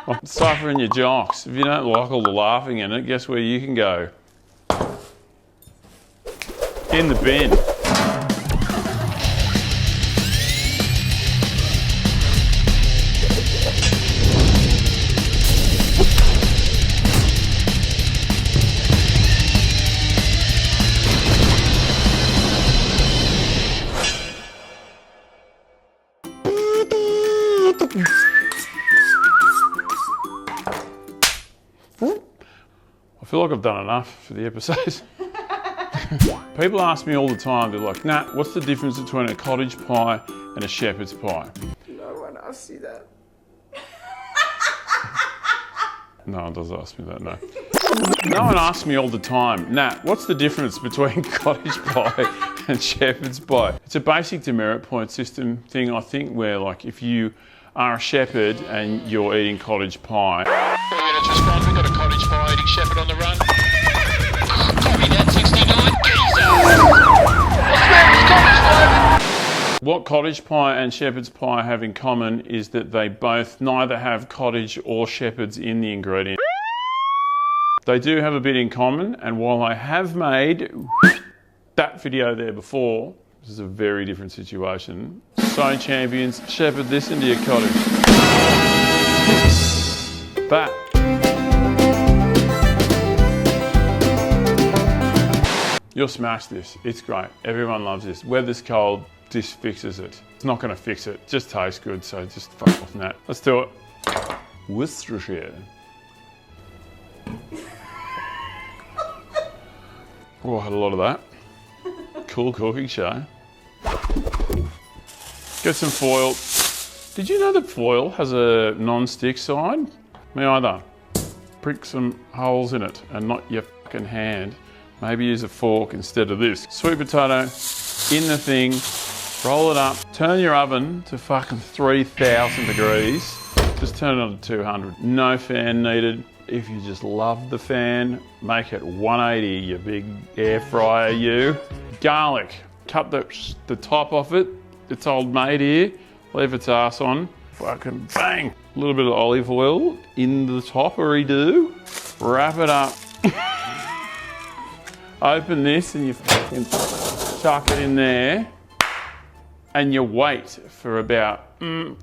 I'm suffering your jocks. If you don't like all the laughing in it, guess where you can go? In the bin. I feel like I've done enough for the episode. People ask me all the time, they're like, Nat, what's the difference between a cottage pie and a shepherd's pie? No one asks you that. No one does ask me that, no. No one asks me all the time, Nat, what's the difference between cottage pie and shepherd's pie? It's a basic demerit point system thing, I think, where like if you are a shepherd and you're eating cottage pie. We've got a cottage pie eating shepherd on the run. Copy that, 69. What cottage pie and shepherd's pie have in common is that they both neither have cottage or shepherds in the ingredient. They do have a bit in common, and while I have made that video there before, this is a very different situation. So champions, shepherd this into your cottage. That. You'll smash this. It's great. Everyone loves this. Weather's cold, this fixes it. It's not going to fix it. Just tastes good, so just fuck off that. Let's do it. Worcestershire. Oh, I had a lot of that. Cool cooking show. Get some foil. Did you know that foil has a non-stick side? Me either. Prick some holes in it and not your fucking hand. Maybe use a fork instead of this. Sweet potato in the thing, roll it up, turn your oven to fucking 3,000 degrees. Just turn it on to 200. No fan needed. If you just love the fan, make it 180, you big air fryer, you. Garlic, cut the top off it. It's old mate here. Leave its ass on. Fucking bang. A little bit of olive oil in the toppery do. Wrap it up. Open this and you fucking chuck it in there. And you wait for about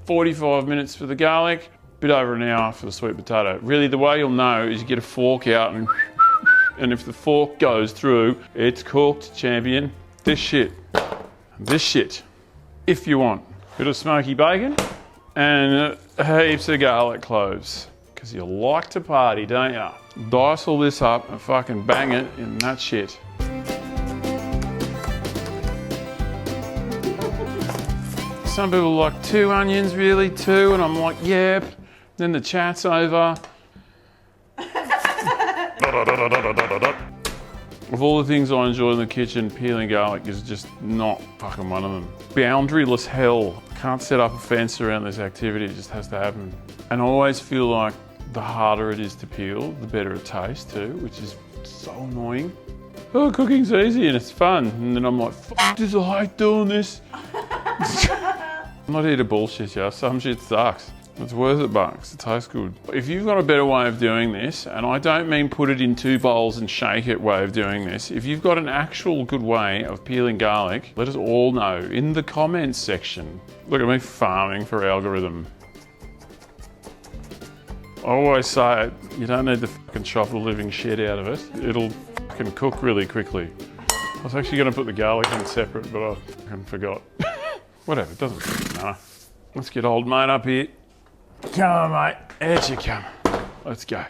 45 minutes for the garlic. Bit over an hour for the sweet potato. Really, the way you'll know is you get a fork out and if the fork goes through, it's cooked, champion. This shit, if you want. Bit of smoky bacon and heaps of garlic cloves. Because you like to party, don't you? Dice all this up and fucking bang it in that shit. Some people like 2 onions, really, 2, and I'm like, yep. Then the chat's over. Of all the things I enjoy in the kitchen, peeling garlic is just not fucking one of them. Boundaryless hell. Can't set up a fence around this activity, it just has to happen. And I always feel like the harder it is to peel, the better it tastes too, which is so annoying. Oh, cooking's easy and it's fun. And then I'm like, fuck this, I hate doing this. I'm not here to bullshit you, some shit sucks. It's worth it, bucks. It tastes good. If you've got a better way of doing this, and I don't mean put it in 2 bowls and shake it way of doing this, if you've got an actual good way of peeling garlic, let us all know in the comments section. Look at me farming for algorithm. I always say it, you don't need to fucking chop the living shit out of it. It'll fucking cook really quickly. I was actually going to put the garlic in separate, but I fucking forgot. Whatever, it doesn't fucking matter. Let's get old mate up here. Come on, mate. Out you come. Let's go.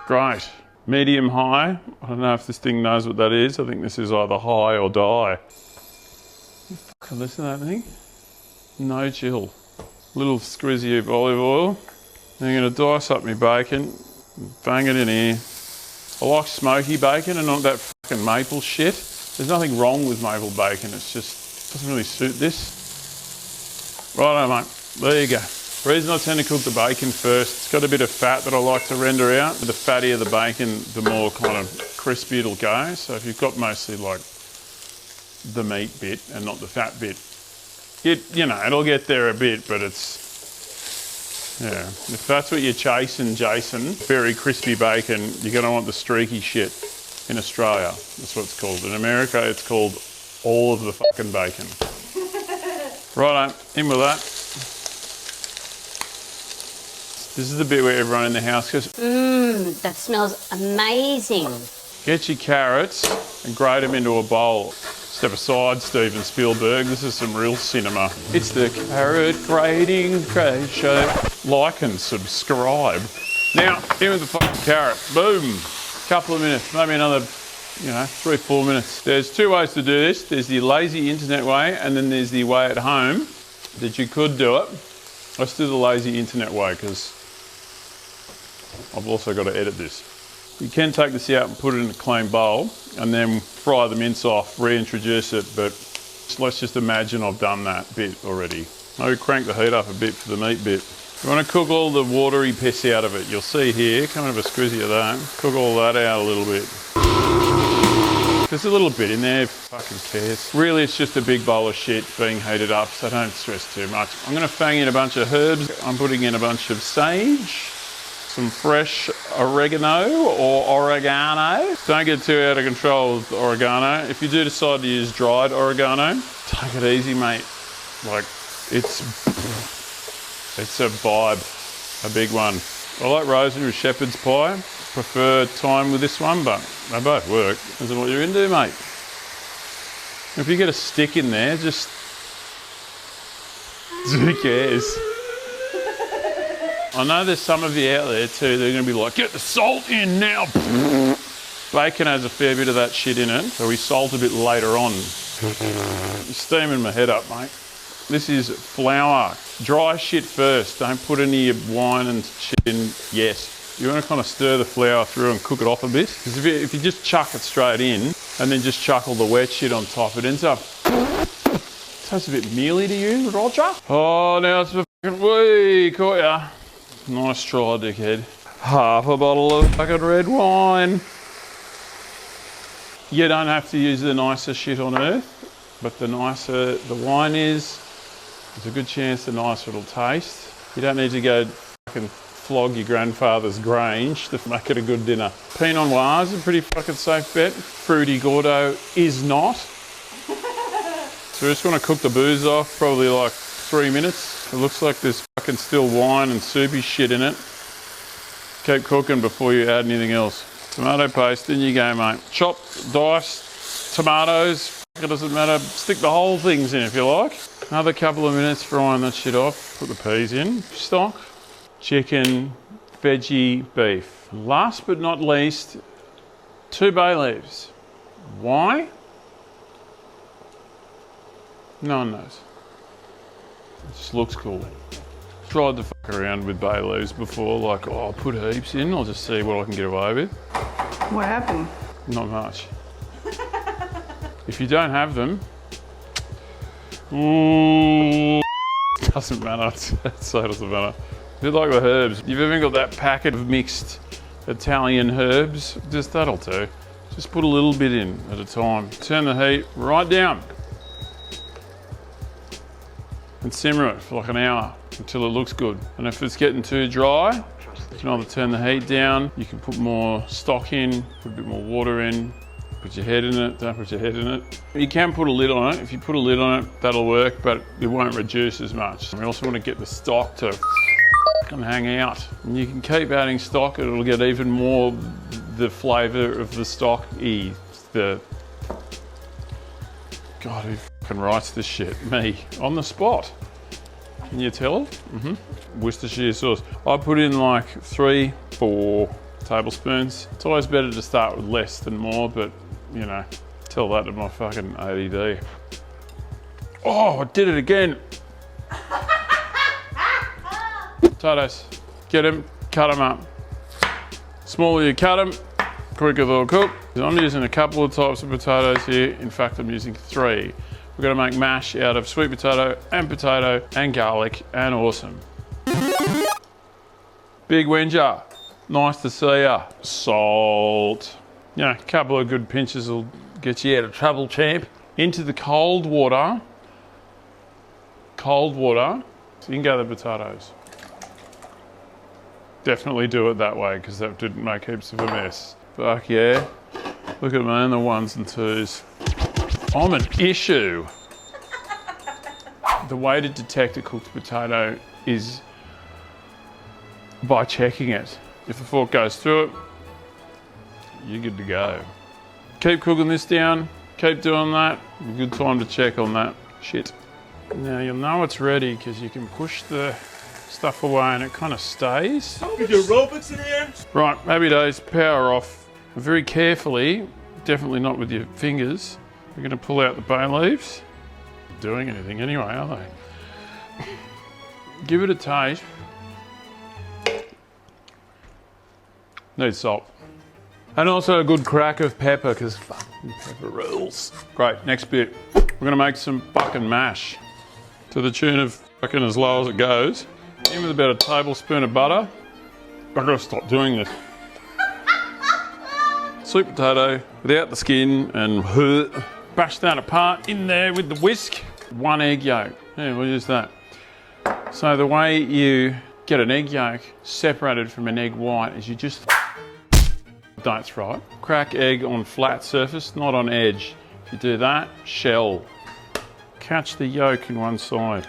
Great. Medium high. I don't know if this thing knows what that is. I think this is either high or die. You fucking listen to that thing? No chill. Little squizzy of olive oil. Then I'm going to dice up my bacon. Bang it in here. I like smoky bacon and not that fucking maple shit. There's nothing wrong with maple bacon. It's just, doesn't really suit this. Righto, mate. There you go. The reason I tend to cook the bacon first, it's got a bit of fat that I like to render out. The fattier the bacon, the more kind of crispy it'll go. So if you've got mostly like the meat bit and not the fat bit, You know, it'll get there a bit, but it's, yeah. If that's what you're chasing, Jason, very crispy bacon, you're going to want the streaky shit in Australia. That's what it's called. In America, it's called all of the fucking bacon. Righto, in with that. This is the bit where everyone in the house goes, That smells amazing. get your carrots and grate them into a bowl. Step aside, Steven Spielberg. This is some real cinema. It's the Carrot Grating Craze Show. Like and subscribe. Now, in with the fucking carrot. Boom. Couple of minutes, maybe another, 3-4 minutes. There's two ways to do this. There's the lazy internet way, and then there's the way at home that you could do it. Let's do the lazy internet way, because I've also got to edit this. You can take this out and put it in a clean bowl and then fry the mince off, reintroduce it, but let's just imagine I've done that bit already. Maybe crank the heat up a bit for the meat bit. You want to cook all the watery piss out of it. You'll see here, come and have a squizzy of that. Cook all that out a little bit. There's a little bit in there, fucking cares. Really, it's just a big bowl of shit being heated up, so don't stress too much. I'm going to fang in a bunch of herbs. I'm putting in a bunch of sage, some fresh oregano or oregano. Don't get too out of control with oregano. If you do decide to use dried oregano, take it easy, mate. Like, it's a vibe, a big one. I like rosemary with shepherd's pie. Prefer thyme with this one, but they both work. Depends on what you're into, mate. If you get a stick in there, just who cares? I know there's some of you out there too, they're going to be like, get the salt in now. Bacon has a fair bit of that shit in it, so we salt a bit later on. Steaming my head up, mate. This is flour. Dry shit first. Don't put any wine and shit in yet. You want to kind of stir the flour through and cook it off a bit. Because if you just chuck it straight in and then just chuck all the wet shit on top, it ends up... tastes a bit mealy to you, Roger. Oh, now it's a fucking... Whee, caught ya. Nice try, dickhead. Half a bottle of fucking red wine. You don't have to use the nicest shit on earth, but the nicer the wine is, there's a good chance the nicer it'll taste. You don't need to go fucking flog your grandfather's grange to make it a good dinner. Pinot Noir is a pretty fucking safe bet. Fruity Gordo is not. So we just want to cook the booze off, probably like 3 minutes. It looks like there's fucking still wine and soupy shit in it. Keep cooking before you add anything else. Tomato paste, in you go, mate. Chop, dice, tomatoes, it doesn't matter. Stick the whole things in if you like. Another couple of minutes frying that shit off. Put the peas in. Stock, chicken, veggie, beef. Last but not least, 2 bay leaves. Why? No one knows. It just looks cool. Tried to fuck around with bay leaves before, like, oh, I'll put heaps in, I'll just see what I can get away with. What happened? Not much. If you don't have them, doesn't matter. So doesn't matter. A bit like the herbs. You've even got that packet of mixed Italian herbs, just that'll do. Just put a little bit in at a time. Turn the heat right down. And simmer it for like an hour until it looks good. And if it's getting too dry, you can either turn the heat down, you can put more stock in, put a bit more water in, put your head in it, don't put your head in it. You can put a lid on it. If you put a lid on it, that'll work, but it won't reduce as much. We also want to get the stock to hang out. And you can keep adding stock, it'll get even more the flavour of the stock. God, who fucking writes this shit? Me. On the spot. Can you tell? Worcestershire sauce. I put in like 3-4 tablespoons. It's always better to start with less than more, but you know, tell that to my fucking ADD. Oh, I did it again. Potatoes. Get them, cut them up. Smaller you cut them, quicker they'll cook. I'm using a couple of types of potatoes here. In fact, I'm using 3. We're going to make mash out of sweet potato and garlic and awesome. Big Winja, nice to see ya. Salt. You know, a couple of good pinches will get you out of trouble, champ. Into the cold water. cold water, so you can gather potatoes. Definitely do it that way because that didn't make heaps of a mess. Fuck yeah. Look at me and the ones and twos. I'm an issue. The way to detect a cooked potato is by checking it. If the fork goes through it, you're good to go. Keep cooking this down, keep doing that. A good time to check on that shit. Now you'll know it's ready because you can push the stuff away and it kind of stays. We do aerobics in here. Right, happy days, power off. Very carefully, definitely not with your fingers, we're gonna pull out the bay leaves. Doing anything anyway, are they? Give it a taste. Need salt. And also a good crack of pepper, because fucking pepper rules. Great, next bit. We're gonna make some fucking mash to the tune of fucking as low as it goes. In with about a tablespoon of butter. I've gotta stop doing this. Sweet potato without the skin and bash that apart in there with the whisk. 1 egg yolk. Yeah, we'll use that. So the way you get an egg yolk separated from an egg white is you just that's right. Crack egg on flat surface, not on edge. If you do that, shell. Catch the yolk in one side.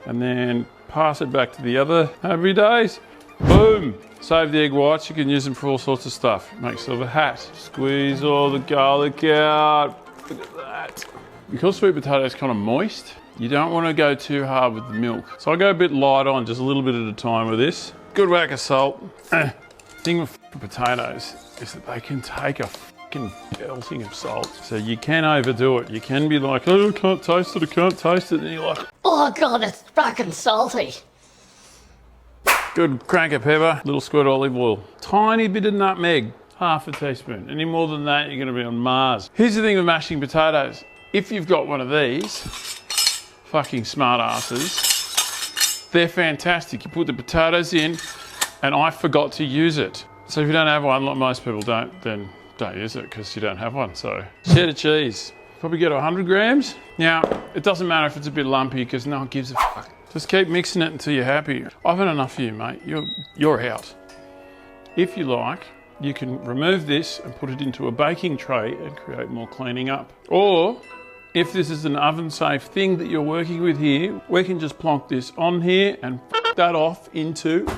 And then pass it back to the other. Happy days. Boom. Save the egg whites, you can use them for all sorts of stuff. Make yourself a hat. Squeeze all the garlic out. Look at that. Because sweet potato is kind of moist, you don't want to go too hard with the milk. So I go a bit light on, just a little bit at a time with this. Good whack of salt. Thing with potatoes is that they can take a fucking belting of salt. So you can overdo it. You can be like, oh, I can't taste it, I can't taste it. And you're like, Oh God, it's fucking salty. good crank of pepper, little squirt of olive oil. Tiny bit of nutmeg, half a teaspoon. Any more than that, you're gonna be on Mars. Here's the thing with mashing potatoes. If you've got one of these, fucking smart asses, they're fantastic. You put the potatoes in, and I forgot to use it. So if you don't have one, like most people don't, then don't use it because you don't have one. So cheddar cheese, probably get 100 grams. Now, it doesn't matter if it's a bit lumpy because no one gives a fuck. Just keep mixing it until you're happy. I've had enough of you, mate. You're out. If you like, you can remove this and put it into a baking tray and create more cleaning up. Or, if this is an oven-safe thing that you're working with here, we can just plonk this on here and that off into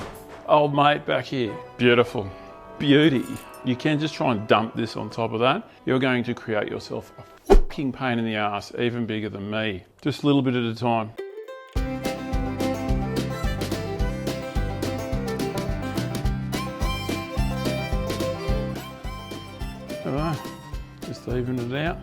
old mate back here. Beautiful. Beauty. You can just try and dump this on top of that. You're going to create yourself a fucking pain in the ass, even bigger than me. Just a little bit at a time. Just even it out.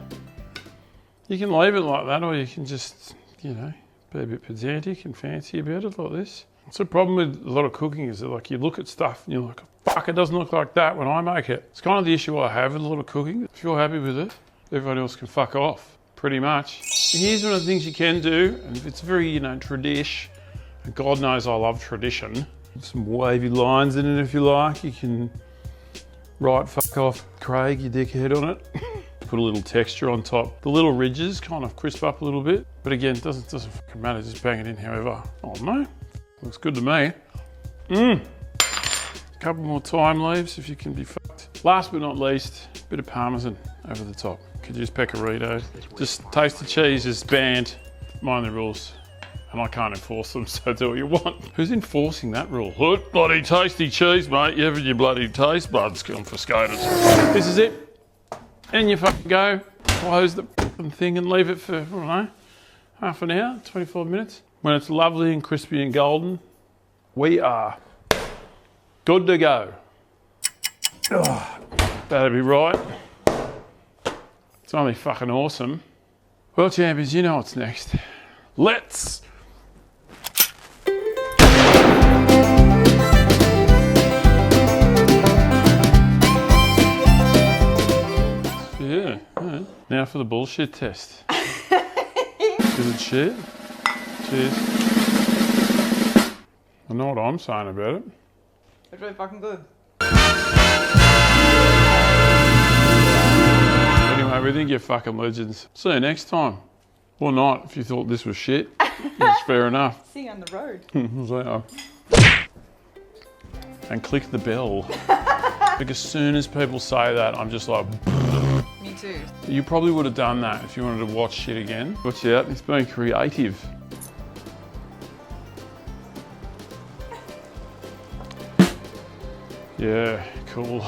You can leave it like that, or you can just, you know, be a bit pedantic and fancy about it like this. It's a problem with a lot of cooking is that, like, you look at stuff and you're like, fuck, it doesn't look like that when I make it. It's kind of the issue I have with a lot of cooking. If you're happy with it, everyone else can fuck off, pretty much. And here's one of the things you can do, and if it's very, you know, tradish, and God knows I love tradition. Some wavy lines in it if you like. You can write fuck off Craig, you dickhead on it. Put a little texture on top. The little ridges kind of crisp up a little bit. But again, it doesn't fucking matter, just bang it in however. Oh no, looks good to me. A couple more thyme leaves if you can be fucked. Last but not least, a bit of Parmesan over the top. Could use pecorino. Just taste the cheese is banned. Mind the rules. And I can't enforce them, so do what you want. Who's enforcing that rule? Look, bloody tasty cheese, mate. You have your bloody taste buds confiscated. This is it. And you fucking go, close the thing and leave it for, I don't know, half an hour, 25 minutes. When it's lovely and crispy and golden, we are good to go. Oh, that'd be right. It's only fucking awesome. Well, champions, you know what's next. Let's Yeah. Now for the bullshit test. Is it shit? Cheers. I know what I'm saying about it. It's really fucking good. Anyway, we think you're fucking legends. See you next time. Or not, if you thought this was shit. That's fair enough. Sing on the road. So, and click the bell. Like as soon as people say that, I'm just like, Me too. you probably would have done that if you wanted to watch shit again. Watch out, it's being creative. Yeah, cool.